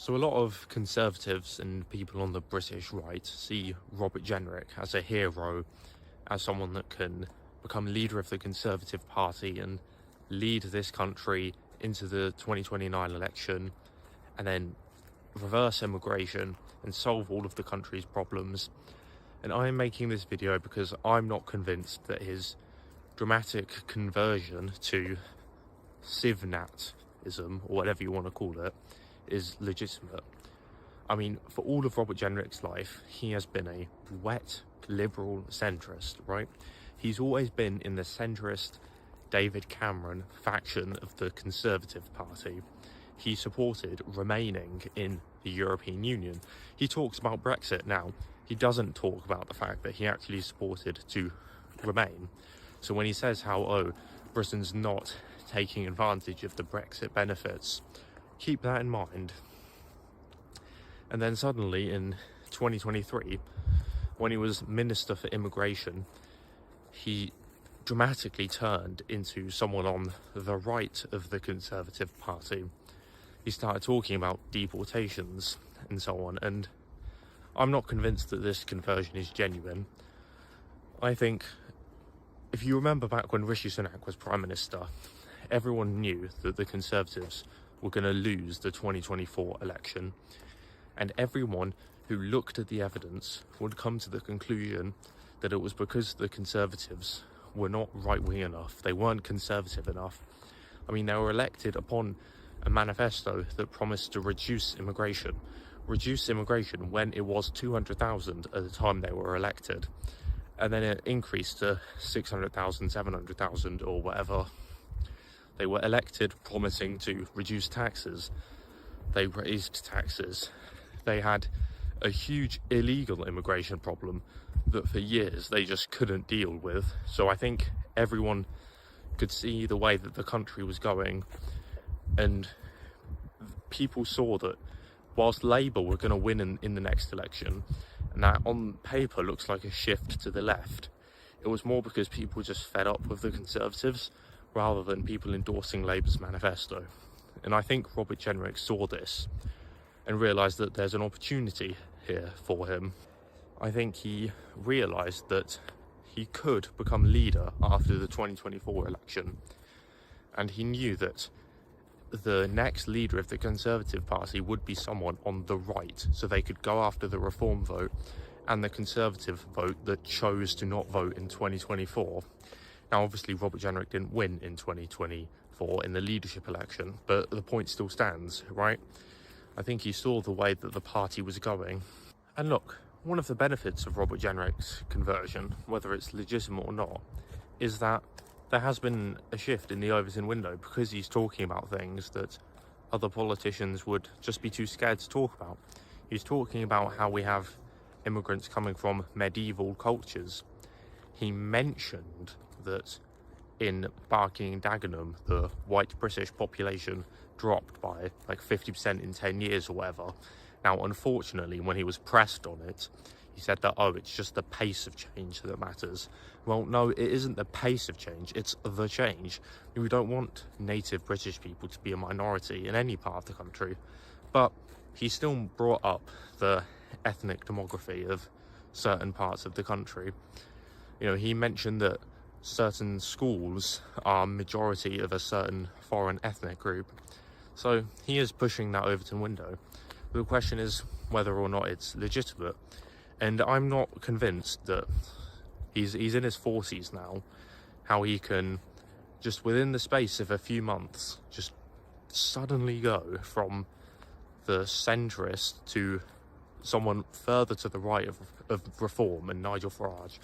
So a lot of Conservatives and people on the British right see Robert Jenrick as a hero, as someone that can become leader of the Conservative Party and lead this country into the 2029 election and then reverse immigration and solve all of the country's problems. And I'm making this video because I'm not convinced that his dramatic conversion to Civnatism, or whatever you want to call it, is legitimate. I mean, for all of Robert Jenrick's life, he has been a wet liberal centrist, right? He's always been in the centrist David Cameron faction of the Conservative Party. He supported remaining in the European Union. He talks about Brexit now. He doesn't talk about the fact that he actually supported to remain. So when he says how, Britain's not taking advantage of the Brexit benefits, keep that in mind. And then suddenly in 2023, when he was Minister for Immigration, he dramatically turned into someone on the right of the Conservative Party. He started talking about deportations and so on, and I'm not convinced that this conversion is genuine. I think, if you remember back when Rishi Sunak was Prime Minister, everyone knew that the Conservatives were going to lose the 2024 election, and everyone who looked at the evidence would come to the conclusion that it was because the Conservatives were not right-wing enough, they weren't conservative enough. I mean, they were elected upon a manifesto that promised to reduce immigration when it was 200,000 at the time they were elected, and then it increased to 600,000, 700,000 or whatever. They were elected promising to reduce taxes. They raised taxes. They had a huge illegal immigration problem that for years they just couldn't deal with. So I think everyone could see the way that the country was going, and people saw that whilst Labour were going to win in the next election, and that on paper looks like a shift to the left, it was more because people were just fed up with the Conservatives rather than people endorsing Labour's manifesto. And I think Robert Jenrick saw this and realised that there's an opportunity here for him. I think he realised that he could become leader after the 2024 election, and he knew that the next leader of the Conservative Party would be someone on the right, so they could go after the Reform vote and the Conservative vote that chose to not vote in 2024. Now, obviously, Robert Jenrick didn't win in 2024 in the leadership election, but the point still stands, right? I think he saw the way that the party was going. And look, one of the benefits of Robert Jenrick's conversion, whether it's legitimate or not, is that there has been a shift in the Overton window because he's talking about things that other politicians would just be too scared to talk about. He's talking about how we have immigrants coming from medieval cultures. He mentioned that in Barking and Dagenham, the white British population dropped by like 50% in 10 years or whatever. Now, unfortunately, when he was pressed on it, he said that, it's just the pace of change that matters. Well, no, it isn't the pace of change, it's the change. We don't want native British people to be a minority in any part of the country. But he still brought up the ethnic demography of certain parts of the country. You know, he mentioned that certain schools are majority of a certain foreign ethnic group. So he is pushing that Overton window. The question is whether or not it's legitimate. And I'm not convinced that he's in his 40s now, how he can just within the space of a few months just suddenly go from the centrist to someone further to the right of Reform and Nigel Farage,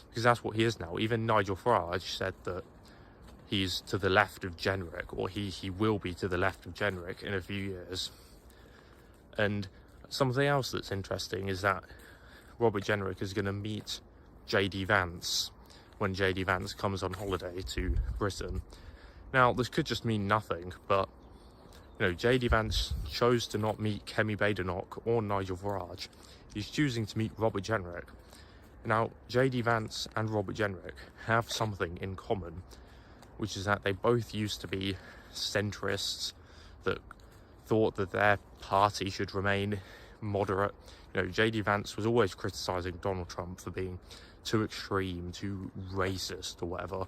because that's what he is now. Even Nigel Farage said that he's to the left of Jenrick, or he will be to the left of Jenrick in a few years. And something else that's interesting is that Robert Jenrick is going to meet JD Vance when JD Vance comes on holiday to Britain. Now, this could just mean nothing, but you know, JD Vance chose to not meet Kemi Badenoch or Nigel Farage. He's choosing to meet Robert Jenrick. Now, JD Vance and Robert Jenrick have something in common, which is that they both used to be centrists that thought that their party should remain moderate. You know, JD Vance was always criticizing Donald Trump for being too extreme, too racist or whatever.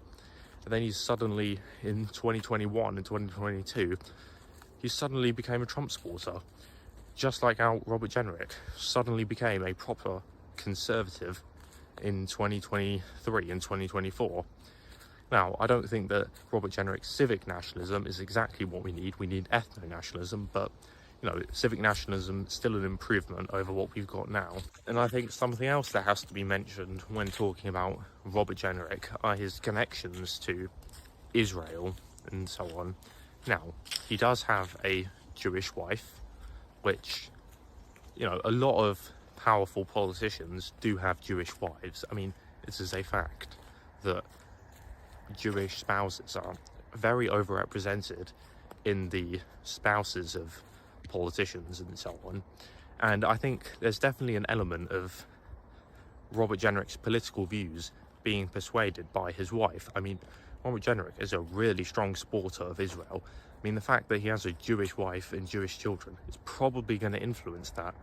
And then he's suddenly, in 2021 and 2022, he suddenly became a Trump supporter. Just like how Robert Jenrick suddenly became a proper conservative in 2023 and 2024. Now, I don't think that Robert Jenrick's civic nationalism is exactly what we need. We need ethno-nationalism, but, you know, civic nationalism is still an improvement over what we've got now. And I think something else that has to be mentioned when talking about Robert Jenrick are his connections to Israel and so on. Now, he does have a Jewish wife, which, you know, a lot of powerful politicians do have Jewish wives. I mean, this is a fact that Jewish spouses are very overrepresented in the spouses of politicians and so on. And I think there's definitely an element of Robert Jenrick's political views being persuaded by his wife. I mean, Robert Jenrick is a really strong supporter of Israel. I mean, the fact that he has a Jewish wife and Jewish children is probably going to influence that.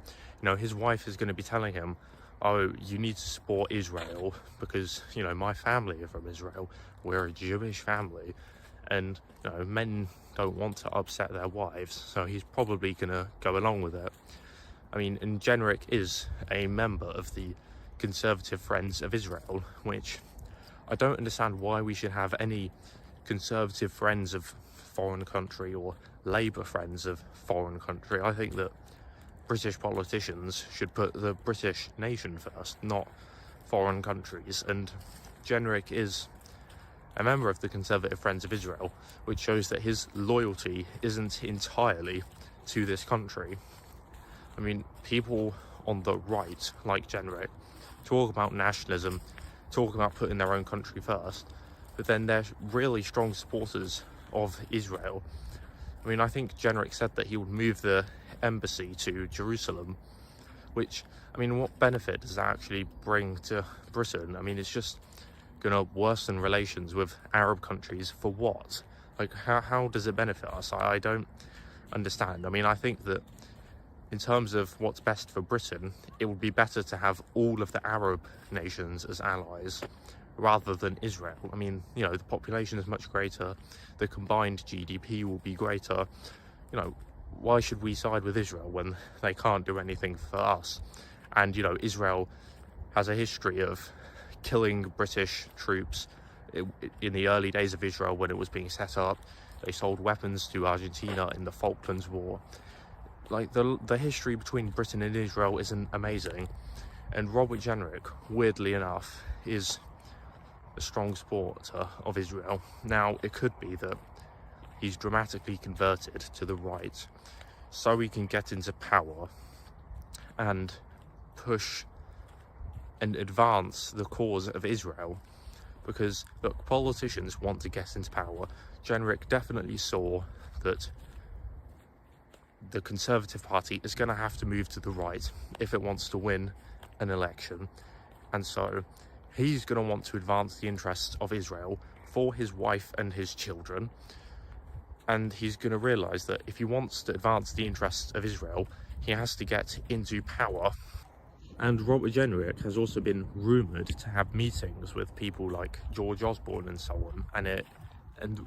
You know, his wife is going to be telling him, oh, you need to support Israel because, you know, my family are from Israel. We're a Jewish family. And, you know, men don't want to upset their wives, so he's probably going to go along with it. I mean, and Jenrick is a member of the Conservative Friends of Israel, which I don't understand why we should have any Conservative Friends of foreign country or Labour Friends of foreign country. I think that British politicians should put the British nation first, not foreign countries. And Jenrick is a member of the Conservative Friends of Israel, which shows that his loyalty isn't entirely to this country. I mean, people on the right, like Jenrick, talk about nationalism, talk about putting their own country first, but then they're really strong supporters of Israel. I mean, I think Jenrick said that he would move the embassy to Jerusalem, which, I mean, what benefit does that actually bring to Britain? I mean, it's just going to worsen relations with Arab countries for what? Like, how does it benefit us? I don't understand. I mean, I think that in terms of what's best for Britain, it would be better to have all of the Arab nations as allies rather than Israel. I mean, you know, the population is much greater, the combined GDP will be greater. You know, why should we side with Israel when they can't do anything for us? And, you know, Israel has a history of killing British troops. In the early days of Israel, when it was being set up, they sold weapons to Argentina in the Falklands War. Like, the history between Britain and Israel isn't amazing. And Robert Jenrick, weirdly enough, is a strong supporter of Israel. Now, it could be that he's dramatically converted to the right so he can get into power and push and advance the cause of Israel. Because, look, politicians want to get into power. Jenrick definitely saw that the Conservative Party is going to have to move to the right if it wants to win an election. And so he's going to want to advance the interests of Israel for his wife and his children. And he's going to realise that if he wants to advance the interests of Israel, he has to get into power. And Robert Jenrick has also been rumoured to have meetings with people like George Osborne and so on. And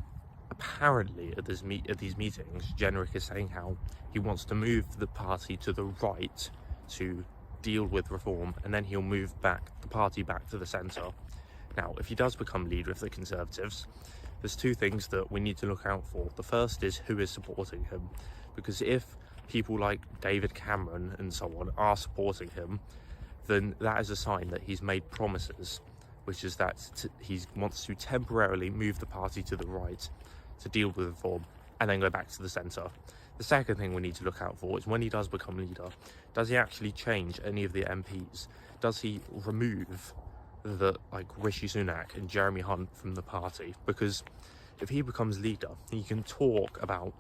apparently at these meetings, Jenrick is saying how he wants to move the party to the right to deal with reform, and then he'll move the party back to the centre. Now, if he does become leader of the Conservatives, there's two things that we need to look out for. The first is who is supporting him, because if people like David Cameron and so on are supporting him, then that is a sign that he's made promises, which is that he wants to temporarily move the party to the right to deal with reform and then go back to the centre. The second thing we need to look out for is when he does become leader, does he actually change any of the MPs? Does he remove Rishi Sunak and Jeremy Hunt from the party? Because if he becomes leader, he can talk about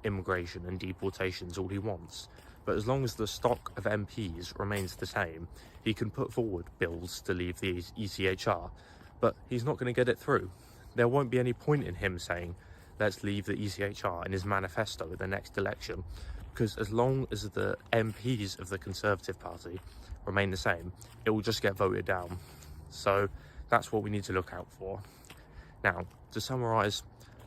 immigration and deportations all he wants, but as long as the stock of MPs remains the same, he can put forward bills to leave the ECHR, but he's not going to get it through. There won't be any point in him saying let's leave the ECHR in his manifesto at the next election, because as long as the MPs of the Conservative Party remain the same, it will just get voted down. So that's what we need to look out for. Now, to summarise,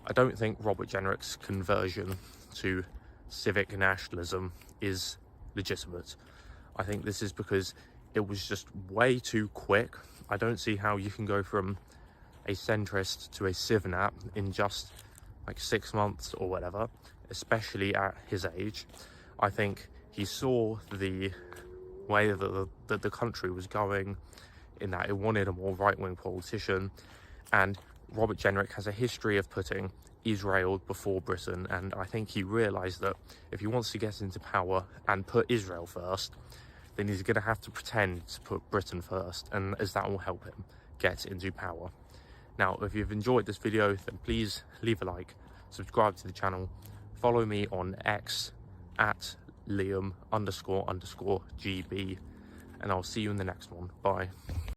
I don't think Robert Jenrick's conversion to civic nationalism is legitimate. I think this is because it was just way too quick. I don't see how you can go from a centrist to a civ-nat in just like 6 months or whatever, especially at his age. I think he saw the way that the country was going, in that it wanted a more right-wing politician, and Robert Jenrick has a history of putting Israel before Britain, and I think he realised that if he wants to get into power and put Israel first, then he's going to have to pretend to put Britain first, and as that will help him get into power. Now, if you've enjoyed this video, then please leave a like, subscribe to the channel, follow me on X at Liam__GB, and I'll see you in the next one. Bye.